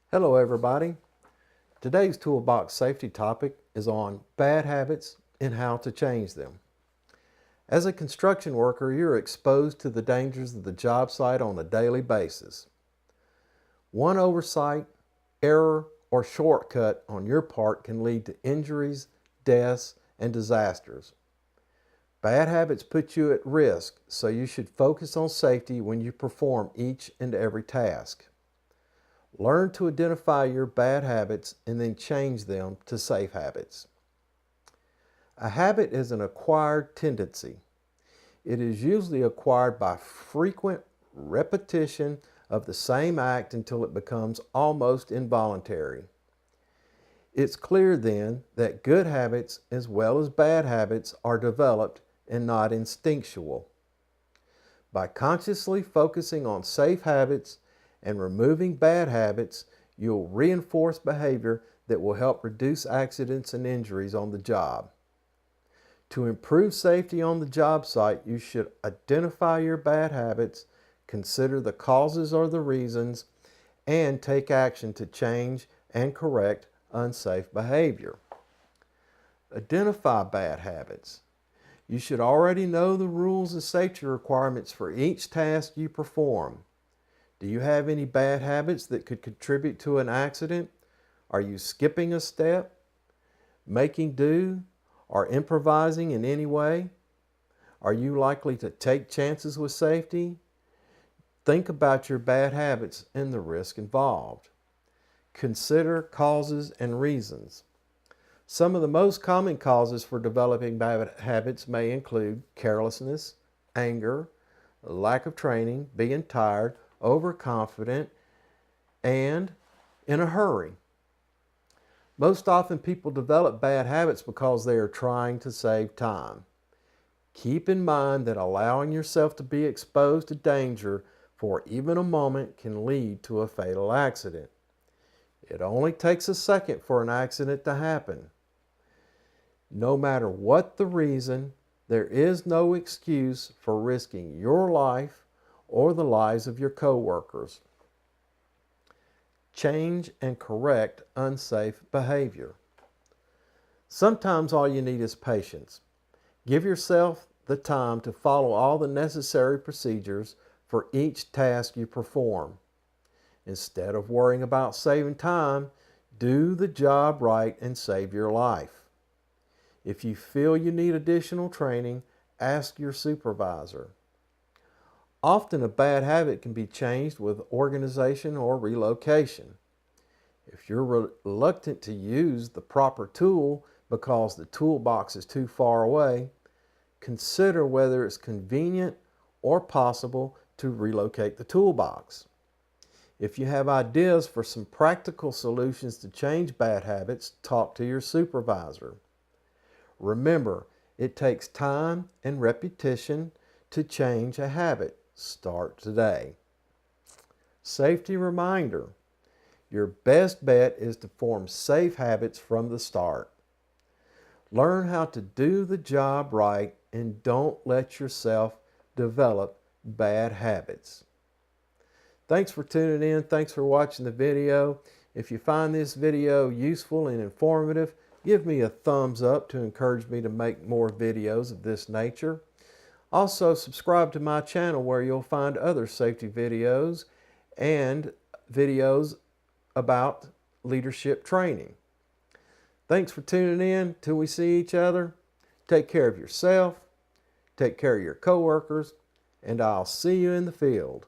Hello everybody. Today's toolbox safety topic is on bad habits and how to change them. As a construction worker, you're exposed to the dangers of the job site on a daily basis. One oversight, error, or shortcut on your part can lead to injuries, deaths, and disasters. Bad habits put you at risk, so you should focus on safety when you perform each and every task. Learn to identify your bad habits and then change them to safe habits. A habit is an acquired tendency. It is usually acquired by frequent repetition of the same act until it becomes almost involuntary. It's clear then that good habits as well as bad habits are developed and not instinctual. By consciously focusing on safe habits and removing bad habits, you'll reinforce behavior that will help reduce accidents and injuries on the job. To improve safety on the job site, you should identify your bad habits, consider the causes or the reasons, and take action to change and correct unsafe behavior. Identify bad habits. You should already know the rules and safety requirements for each task you perform. Do you have any bad habits that could contribute to an accident? Are you skipping a step, making do, or improvising in any way? Are you likely to take chances with safety? Think about your bad habits and the risk involved. Consider causes and reasons. Some of the most common causes for developing bad habits may include carelessness, anger, lack of training, being tired, overconfident, and in a hurry. Most often people develop bad habits because they are trying to save time. Keep in mind that allowing yourself to be exposed to danger for even a moment can lead to a fatal accident. It only takes a second for an accident to happen. No matter what the reason, there is no excuse for risking your life or the lives of your coworkers. Change and correct unsafe behavior. Sometimes all you need is patience. Give yourself the time to follow all the necessary procedures for each task you perform. Instead of worrying about saving time, do the job right and save your life. If you feel you need additional training, ask your supervisor. Often a bad habit can be changed with organization or relocation. If you're reluctant to use the proper tool because the toolbox is too far away, consider whether it's convenient or possible to relocate the toolbox. If you have ideas for some practical solutions to change bad habits, talk to your supervisor. Remember, it takes time and repetition to change a habit. Start today. Safety reminder. Your best bet is to form safe habits from the start. Learn how to do the job right and don't let yourself develop bad habits. Thanks for tuning in. Thanks for watching the video. If you find this video useful and informative, give me a thumbs up to encourage me to make more videos of this nature. Also, subscribe to my channel where you'll find other safety videos and videos about leadership training. Thanks for tuning in. Till we see each other, take care of yourself, take care of your coworkers, and I'll see you in the field.